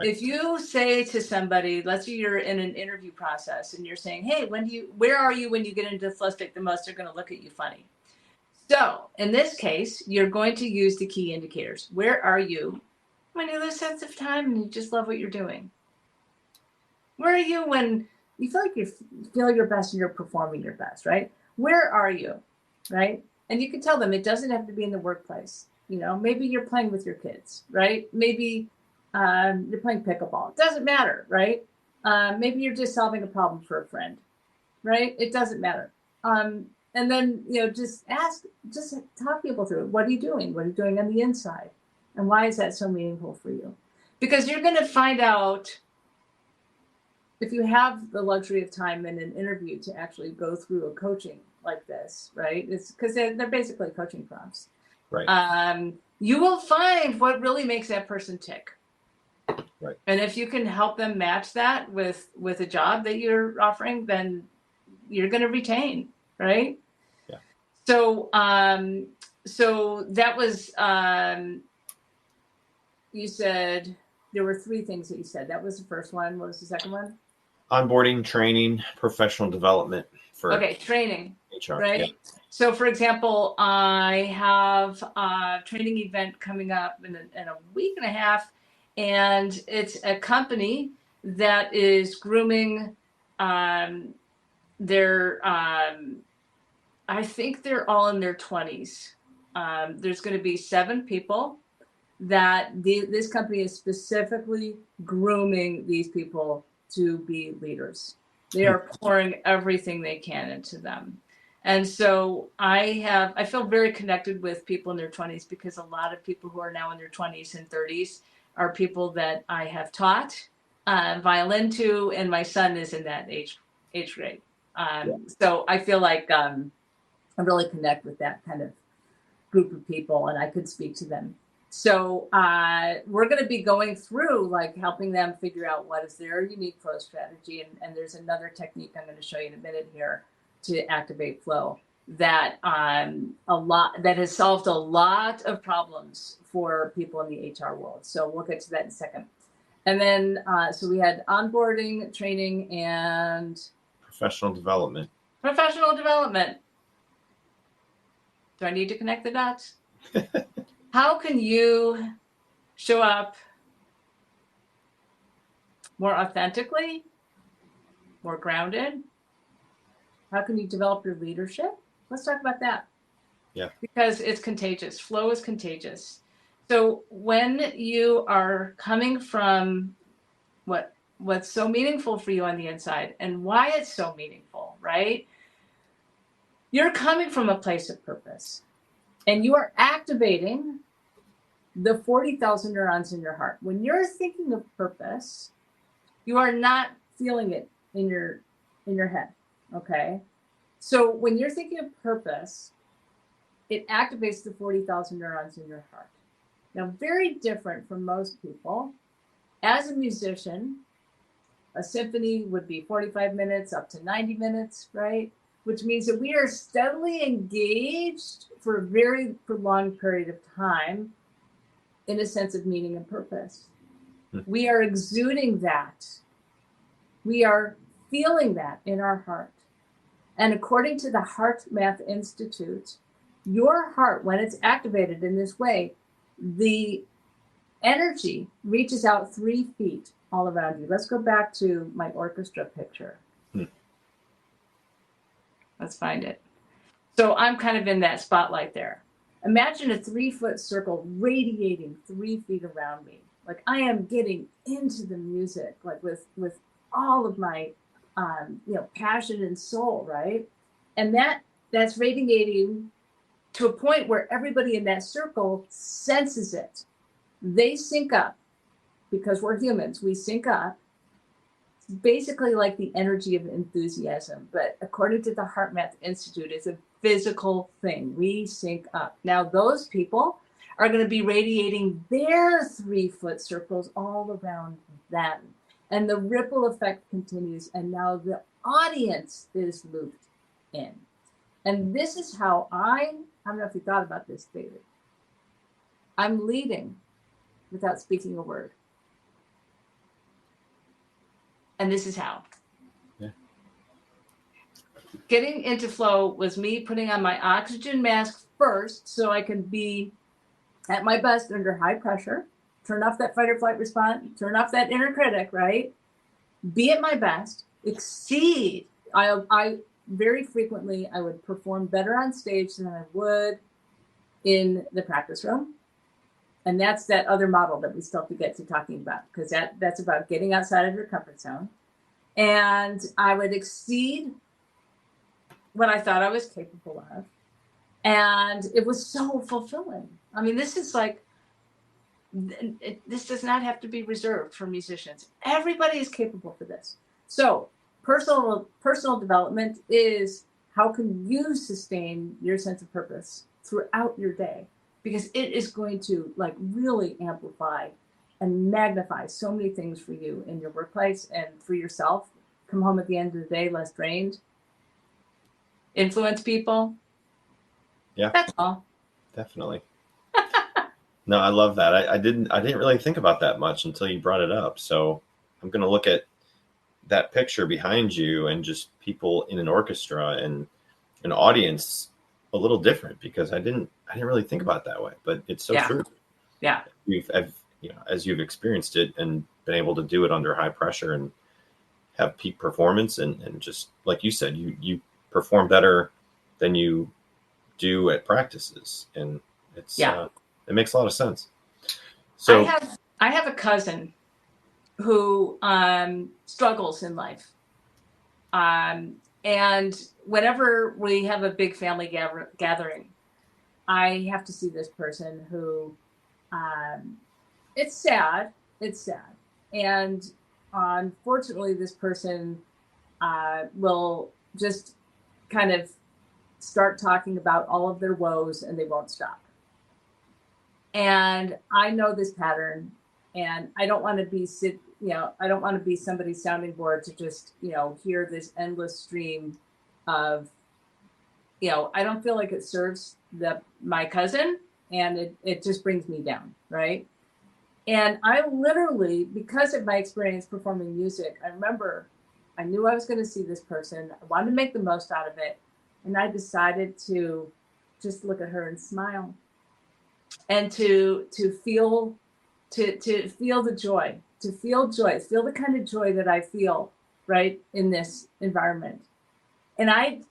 If you say to somebody, let's say you're in an interview process and you're saying, hey, where are you when you get into flow state the most? They're going to look at you funny. So in this case, you're going to use the key indicators. Where are you when you lose sense of time and you just love what you're doing? Where are you when you feel your best and you're performing your best, right? Where are you, right? And you can tell them it doesn't have to be in the workplace. Maybe you're playing with your kids, right? Maybe you're playing pickleball. It doesn't matter, right? Maybe you're just solving a problem for a friend, right? It doesn't matter. And then, just talk people through it. What are you doing? What are you doing on the inside? And why is that so meaningful for you? Because you're going to find out if you have the luxury of time in an interview to actually go through a coaching like this, right? It's because they're basically coaching prompts. Right. You will find what really makes that person tick. Right. And if you can help them match that with a job that you're offering, then you're going to retain, right? Yeah. So that was, you said there were 3 things that you said. That was the first one. What was the second one? Onboarding, training, professional development for training. HR. Right. Yeah. So, for example, I have a training event coming up in a week and a half, and it's a company that is grooming I think they're all in their 20s. There's going to be 7 people that this company is specifically grooming these people to be leaders. They are pouring everything they can into them. And so I feel very connected with people in their 20s, because a lot of people who are now in their 20s and 30s are people that I have taught violin to, and my son is in that age grade. So I feel like I really connect with that kind of group of people, and I could speak to them. So we're going to be going through, like, helping them figure out what is their unique flow strategy. And there's another technique I'm going to show you in a minute here to activate flow that that has solved a lot of problems for people in the HR world. So we'll get to that in a second. And then so we had onboarding, training, and Professional development. Professional development. Do I need to connect the dots? How can you show up more authentically, more grounded? How can you develop your leadership? Let's talk about that. Yeah. Because it's contagious. Flow is contagious. So when you are coming from what's so meaningful for you on the inside, and why it's so meaningful, right? You're coming from a place of purpose, and you are activating the 40,000 neurons in your heart. When you're thinking of purpose, you are not feeling it in your head, okay? So when you're thinking of purpose, it activates the 40,000 neurons in your heart. Now, very different from most people. As a musician, a symphony would be 45 minutes up to 90 minutes, right? Which means that we are steadily engaged for a very prolonged period of time in a sense of meaning and purpose. We are exuding that. We are feeling that in our heart. And according to the Heart Math Institute, your heart, when it's activated in this way, the energy reaches out 3 feet all around you. Let's go back to my orchestra picture. Let's find it. So I'm kind of in that spotlight there. Imagine a 3-foot circle radiating 3 feet around me. Like, I am getting into the music, like with all of my passion and soul, right? And that's radiating to a point where everybody in that circle senses it. They sync up, because we're humans, we sync up. It's basically like the energy of enthusiasm, but according to the Heart Math Institute, it's a physical thing. We sync up. Now, those people are going to be radiating their 3-foot circles all around them. And the ripple effect continues. And now the audience is looped in. And this is how I don't know if you thought about this, David. I'm leading without speaking a word. And this is how. Yeah. Getting into flow was me putting on my oxygen mask first so I can be at my best under high pressure, turn off that fight or flight response, turn off that inner critic, right? Be at my best, exceed. I very frequently, I would perform better on stage than I would in the practice room. And that's that other model that we still have to get to talking about, because that's about getting outside of your comfort zone. And I would exceed what I thought I was capable of. And it was so fulfilling. I mean, this is like, this does not have to be reserved for musicians. Everybody is capable for this. So personal development is, how can you sustain your sense of purpose throughout your day? Because it is going to, like, really amplify and magnify so many things for you in your workplace and for yourself. Come home at the end of the day less drained. Influence people. Yeah. That's all. Definitely. No, I love that. I didn't really think about that much until you brought it up. So I'm going to look at that picture behind you and just people in an orchestra and an audience a little different, because I didn't really think about it that way, but it's so true. Yeah. As you've experienced it and been able to do it under high pressure and have peak performance and just like you said, you perform better than you do at practices, and it's it makes a lot of sense. So I have a cousin who struggles in life. And whenever we have a big family gathering, I have to see this person who, it's sad. It's sad. And unfortunately, this person will just kind of start talking about all of their woes and they won't stop. And I know this pattern, and I don't want to be I don't want to be somebody's sounding board to just, hear this endless stream of, I don't feel like it serves my cousin, and it just brings me down, right? And I literally, because of my experience performing music, I remember I knew I was going to see this person. I wanted to make the most out of it. And I decided to just look at her and smile, and to feel the joy, feel the kind of joy that I feel right in this environment. And I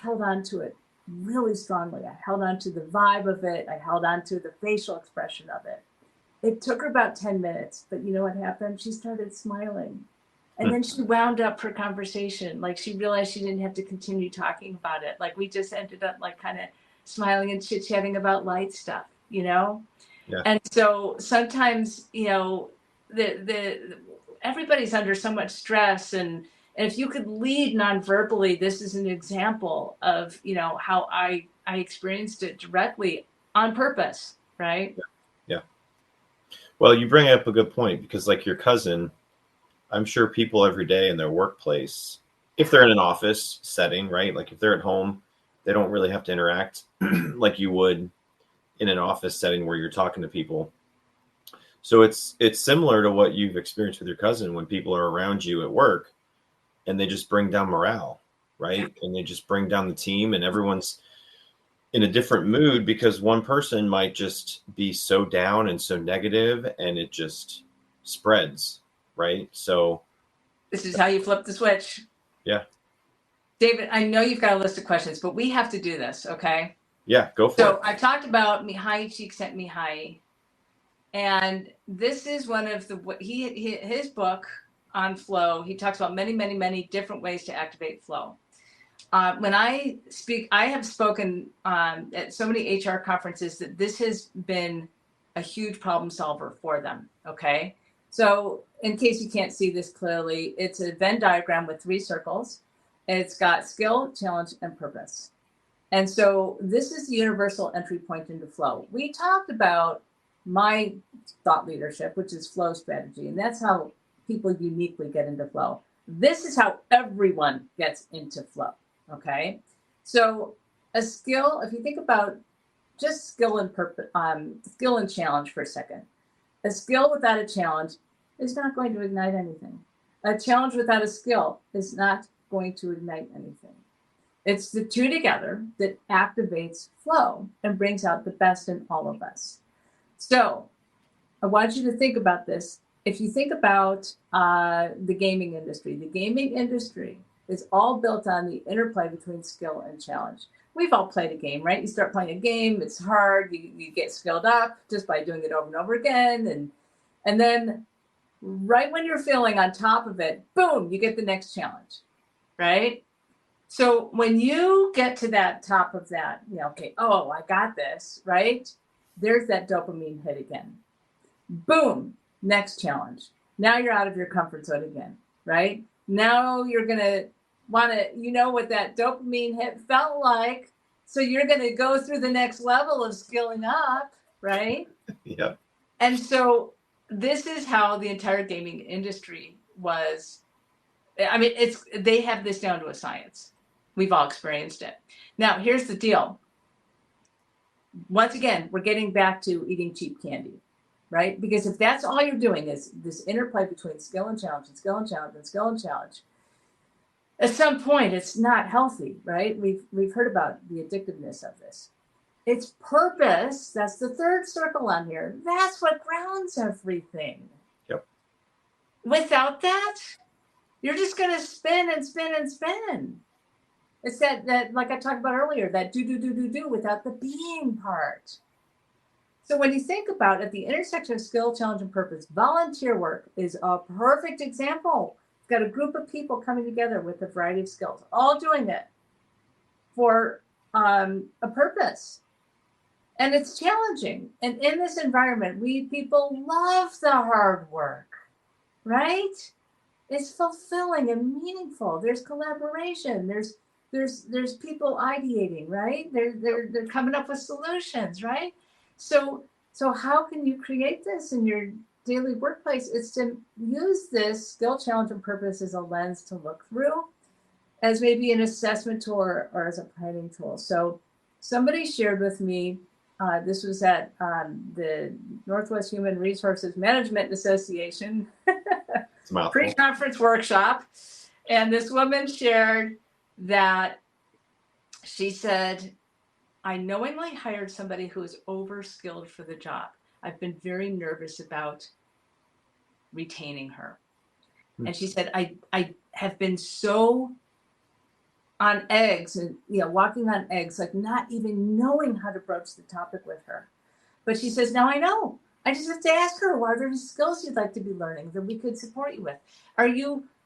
held on to it really strongly. I held on to the vibe of it. I held on to the facial expression of it. It took her about 10 minutes, but you know what happened? She started smiling. And then she wound up her conversation. Like, she realized she didn't have to continue talking about it. Like, we just ended up like kind of smiling and chit-chatting about light stuff, Yeah. And so sometimes, the everybody's under so much stress, and if you could lead non-verbally, this is an example of, how I experienced it directly on purpose, right? Yeah. Well, you bring up a good point, because like your cousin, I'm sure people every day in their workplace, if they're in an office setting, right? Like if they're at home, they don't really have to interact like you would in an office setting where you're talking to people. So it's similar to what you've experienced with your cousin, when people are around you at work and they just bring down morale, right? And they just bring down the team, and everyone's in a different mood because one person might just be so down and so negative, and it just spreads, right? So this is how you flip the switch. Yeah. David, I know you've got a list of questions, but we have to do this, okay? Yeah, go for it. So I talked about Mihai Csikszentmihalyi, and this is one of his book on flow. He talks about many, many, many different ways to activate flow. When I speak, I have spoken at so many HR conferences that this has been a huge problem solver for them, okay? So in case you can't see this clearly, it's a Venn diagram with 3 circles. It's got skill, challenge, and purpose. And so this is the universal entry point into flow. We talked about my thought leadership, which is flow strategy, and that's how people uniquely get into flow. This is how everyone gets into flow, okay? So a skill, if you think about just skill and purpose, skill and challenge for a second. A skill without a challenge is not going to ignite anything. A challenge without a skill is not going to ignite anything. It's the two together that activates flow and brings out the best in all of us. So I want you to think about this. If you think about the gaming industry is all built on the interplay between skill and challenge. We've all played a game, right? You start playing a game, it's hard, you get skilled up just by doing it over and over again. And then right when you're feeling on top of it, boom, you get the next challenge, right? So when you get to that top of that, okay, oh, I got this, right? There's that dopamine hit again. Boom, next challenge. Now you're out of your comfort zone again, right? Now you're going to want to, what that dopamine hit felt like. So you're going to go through the next level of skilling up, right? Yep. And so this is how the entire gaming industry was. I mean, they have this down to a science. We've all experienced it. Now, here's the deal. Once again, we're getting back to eating cheap candy, right? Because if that's all you're doing is this interplay between skill and challenge and skill and challenge and skill and challenge, at some point it's not healthy, right? We've heard about the addictiveness of this. It's purpose. That's the third circle on here. That's what grounds everything. Yep. Without that, you're just going to spin and spin and spin. It's that like I talked about earlier, that do without the being part. So when you think about at the intersection of skill, challenge, and purpose, volunteer work is a perfect example. got a group of people coming together with a variety of skills, all doing it for a purpose. And it's challenging. And in this environment, we people love the hard work, right? It's fulfilling and meaningful. There's collaboration. There's people ideating, right? They're coming up with solutions, right? So how can you create this in your daily workplace? It's to use this skill, challenge, and purpose as a lens to look through, as maybe an assessment tool or as a planning tool. So somebody shared with me, this was at the Northwest Human Resources Management Association pre-conference workshop. And this woman shared that she said, I knowingly hired somebody who is overskilled for the job. I've been very nervous about retaining her. And she said, I have been so on eggs and walking on eggs, like not even knowing how to broach the topic with her. But she says, now I know. I just have to ask her, what are there skills you'd like to be learning that we could support you with?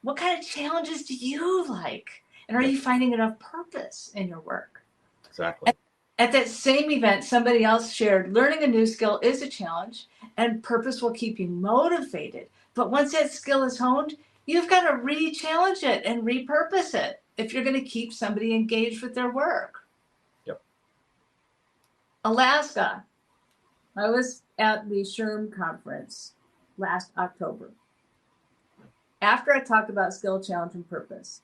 What kind of challenges do you like? And are you finding enough purpose in your work? Exactly. At that same event, somebody else shared, learning a new skill is a challenge and purpose will keep you motivated. But once that skill is honed, you've got to re-challenge it and repurpose it if you're going to keep somebody engaged with their work. Yep. Alaska. I was at the SHRM conference last October. After I talked about skill, challenge, and purpose,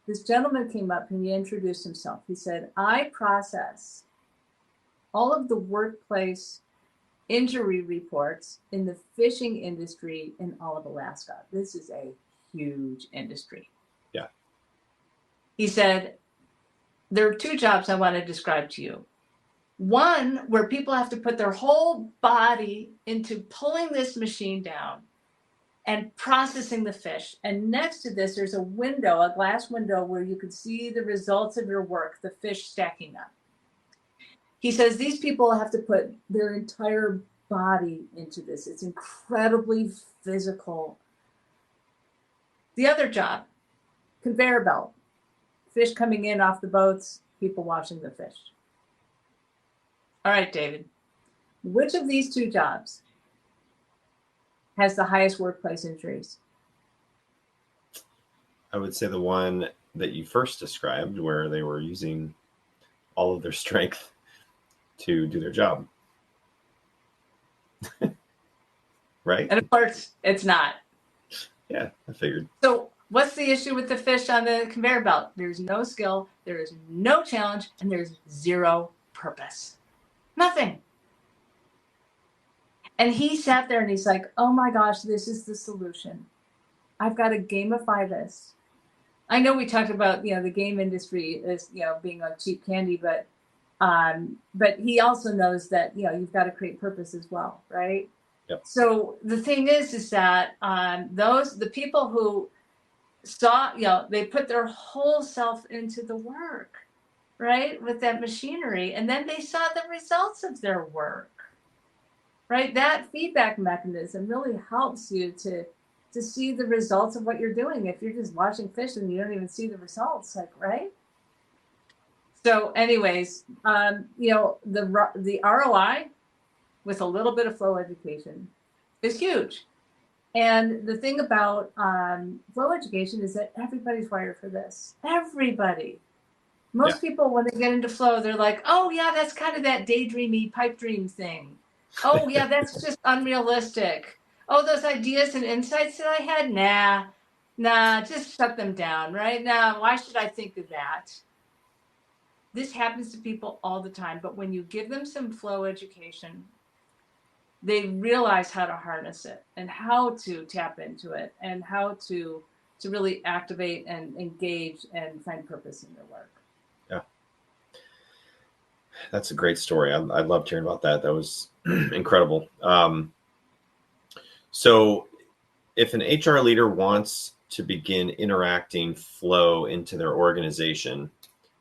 this gentleman came up and he introduced himself. He said, I process all of the workplace injury reports in the fishing industry in all of Alaska. This is a huge industry. Yeah. He said, there are two jobs I want to describe to you. One, where people have to put their whole body into pulling this machine down and processing the fish. And next to this, there's a window, a glass window, where you can see the results of your work, the fish stacking up. He says these people have to put their entire body into this. It's incredibly physical. The other job, conveyor belt, fish coming in off the boats, people washing the fish. All right, David, which of these two jobs has the highest workplace injuries? I would say the one that you first described, where they were using all of their strength to do their job. Right? And of course, it's not. Yeah, I figured. So what's the issue with the fish on the conveyor belt? There's no skill, there is no challenge, and there's zero purpose. Nothing. And he sat there and he's like, oh my gosh, this is the solution. I've got to gamify this. I know we talked about, the game industry as, being like cheap candy, but he also knows that, you've got to create purpose as well, right? Yep. So the thing is that the people who saw, they put their whole self into the work, right, with that machinery, and then they saw the results of their work, right? That feedback mechanism really helps you to see the results of what you're doing. If you're just watching fish and you don't even see the results, right? So anyways, the ROI with a little bit of flow education is huge. And the thing about flow education is that everybody's wired for this. Everybody. Most people, when they get into flow, they're like, oh yeah, that's kind of that daydreamy pipe dream thing. Oh yeah, that's just unrealistic. Oh, those ideas and insights that I had, nah, just shut them down, right? Nah, why should I think of that? This happens to people all the time, but when you give them some flow education, they realize how to harness it and how to tap into it and how to really activate and engage and find purpose in their work. Yeah. That's a great story. I loved hearing about that. That was incredible. So if an HR leader wants to begin interacting flow into their organization,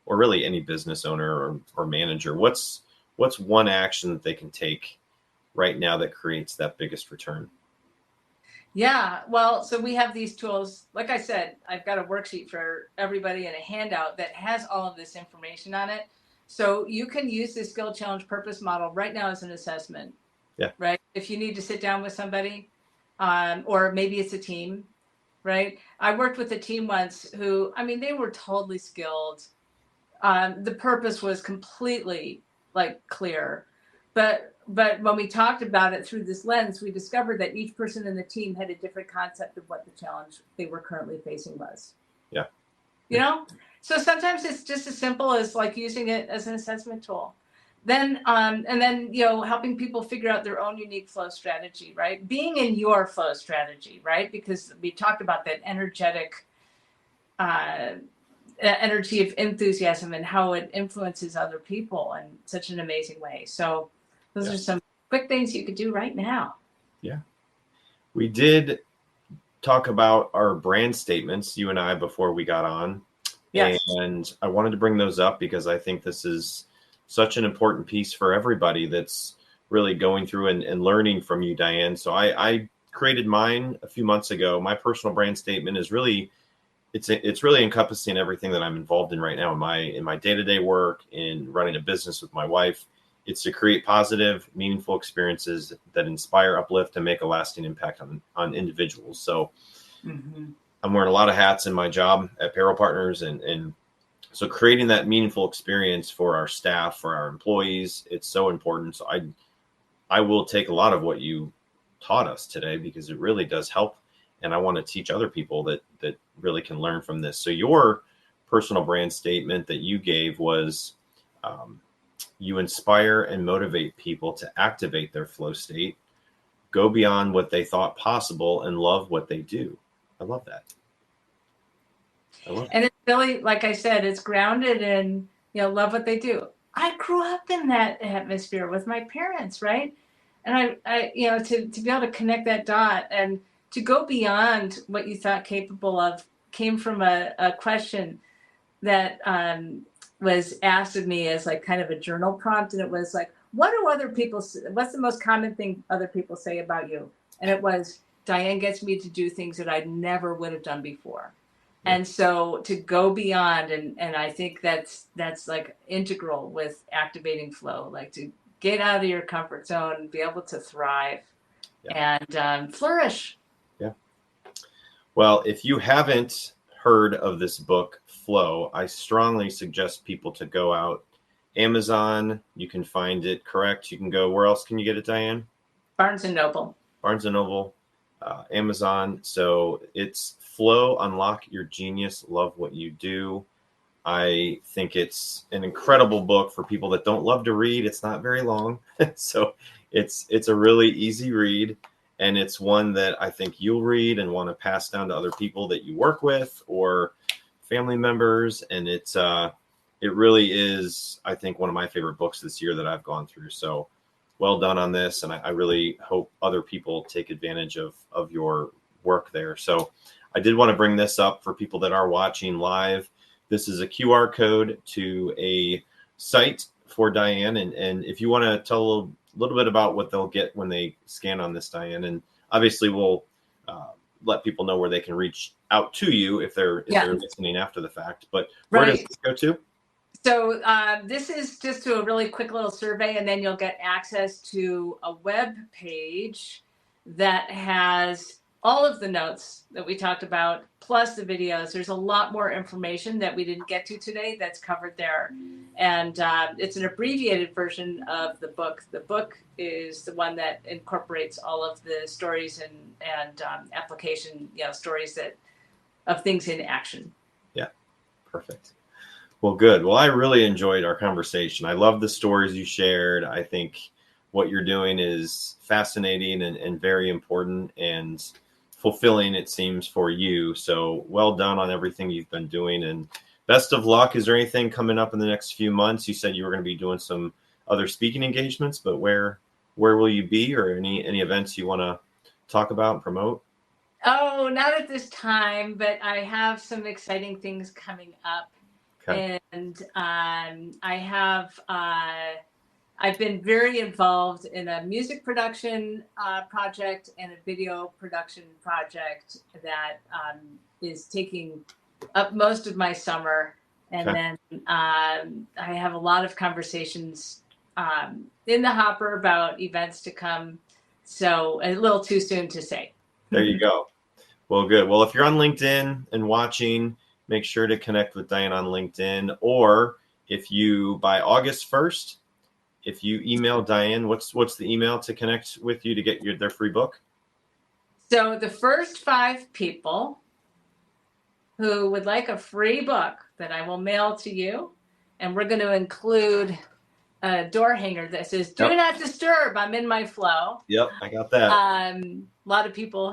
or really any business owner or manager, what's one action that they can take right now that creates that biggest return? Yeah, well, so we have these tools. Like I said, I've got a worksheet for everybody and a handout that has all of this information on it. So you can use the skill challenge purpose model right now as an assessment. Yeah. Right. If you need to sit down with somebody, or maybe it's a team, right? I worked with a team once who, I mean, they were totally skilled. The purpose was completely like clear, but when we talked about it through this lens, we discovered that each person in the team had a different concept of what the challenge they were currently facing was. Yeah. You know, so sometimes it's just as simple as like using it as an assessment tool. Then and then helping people figure out their own unique flow strategy, right? Being in your flow strategy, right? Because we talked about that energetic energy of enthusiasm and how it influences other people in such an amazing way. So those are some quick things you could do right now. Yeah. We did talk about our brand statements, you and I, before we got on. Yes. And I wanted to bring those up because I think this is such an important piece for everybody that's really going through and learning from you, Diane. So I created mine a few months ago. My personal brand statement is really, it's really encompassing everything that I'm involved in right now in my day-to-day work, in running a business with my wife. It's to create positive, meaningful experiences that inspire, uplift, and make a lasting impact on individuals. So I'm wearing a lot of hats in my job at Payroll Partners. And so creating that meaningful experience for our staff, for our employees, it's so important. So I will take a lot of what you taught us today because it really does help. And I want to teach other people that really can learn from this. So your personal brand statement that you gave was, you inspire and motivate people to activate their flow state, go beyond what they thought possible, and love what they do. I love that. And it's really, like I said, it's grounded in, love what they do. I grew up in that atmosphere with my parents, right? And I to be able to connect that dot and to go beyond what you thought capable of came from a question that was asked of me as like kind of a journal prompt. And it was like, what's the most common thing other people say about you? And it was, Diane gets me to do things that I never would have done before. And so to go beyond, and I think that's like integral with activating flow, like to get out of your comfort zone and be able to thrive and flourish. Yeah. Well, if you haven't heard of this book, Flow, I strongly suggest people to go out. Amazon, you can find it, correct? You can go, where else can you get it, Diane? Barnes and Noble. Amazon. So it's Flow, Unlock Your Genius, Love What You Do. I think it's an incredible book for people that don't love to read. It's not very long. So it's a really easy read. And it's one that I think you'll read and want to pass down to other people that you work with or family members. And it really is, I think, one of my favorite books this year that I've gone through. So well done on this. And I really hope other people take advantage of your work there. So I did want to bring this up for people that are watching live. This is a QR code to a site for Diane. And if you want to tell a little bit about what they'll get when they scan on this, Diane, and obviously we'll let people know where they can reach out to you if they're listening after the fact. But where does this go to? So this is just to a really quick little survey, and then you'll get access to a web page that has all of the notes that we talked about, plus the videos. There's a lot more information that we didn't get to today that's covered there. And it's an abbreviated version of the book. The book is the one that incorporates all of the stories and application, stories of things in action. Yeah, perfect. Well, good. Well, I really enjoyed our conversation. I love the stories you shared. I think what you're doing is fascinating and very important and fulfilling, it seems, for you. So well done on everything you've been doing, and best of luck. Is there anything coming up in the next few months? You said you were going to be doing some other speaking engagements, but where will you be, or any events you want to talk about and promote? Oh, not at this time, but I have some exciting things coming up. Okay. And I have I've been very involved in a music production project and a video production project that is taking up most of my summer. And Okay. then I have a lot of conversations in the hopper about events to come. So a little too soon to say. There you go. Well, good. Well, if you're on LinkedIn and watching, make sure to connect with Diane on LinkedIn. Or if you, by August 1st, if you email Diane, what's the email to connect with you to get their free book? So the first 5 people who would like a free book that I will mail to you, and we're going to include a door hanger that says, "Do not disturb, I'm in my flow." Yep, I got that. A lot of people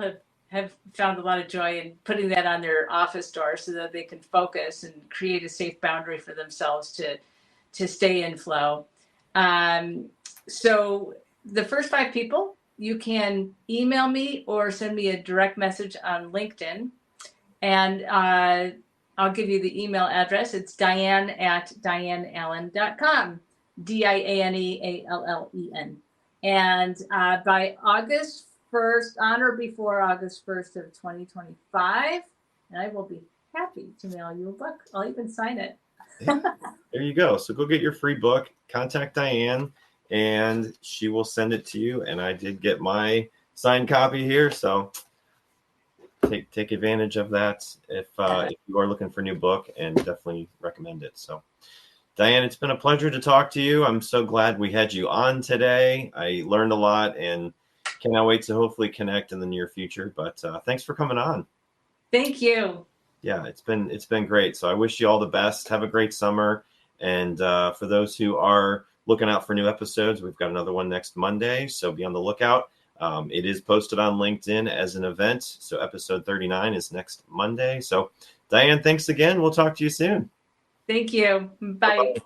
have found a lot of joy in putting that on their office door so that they can focus and create a safe boundary for themselves to stay in flow. So the first 5 people, you can email me or send me a direct message on LinkedIn. And I'll give you the email address. It's diane@dianeallen.com, DIANEALLEN. And by August 1st, on or before August 1st of 2025, I will be happy to mail you a book. I'll even sign it. There you go. So go get your free book, contact Diane, and she will send it to you. And I did get my signed copy here, so take advantage of that if you are looking for a new book, and definitely recommend it. So Diane, it's been a pleasure to talk to you. I'm so glad we had you on today. I learned a lot and cannot wait to hopefully connect in the near future. But thanks for coming on. Thank you. Yeah, it's been great. So I wish you all the best. Have a great summer. And for those who are looking out for new episodes, we've got another one next Monday. So be on the lookout. It is posted on LinkedIn as an event. So episode 39 is next Monday. So Diane, thanks again. We'll talk to you soon. Thank you. Bye. Bye-bye.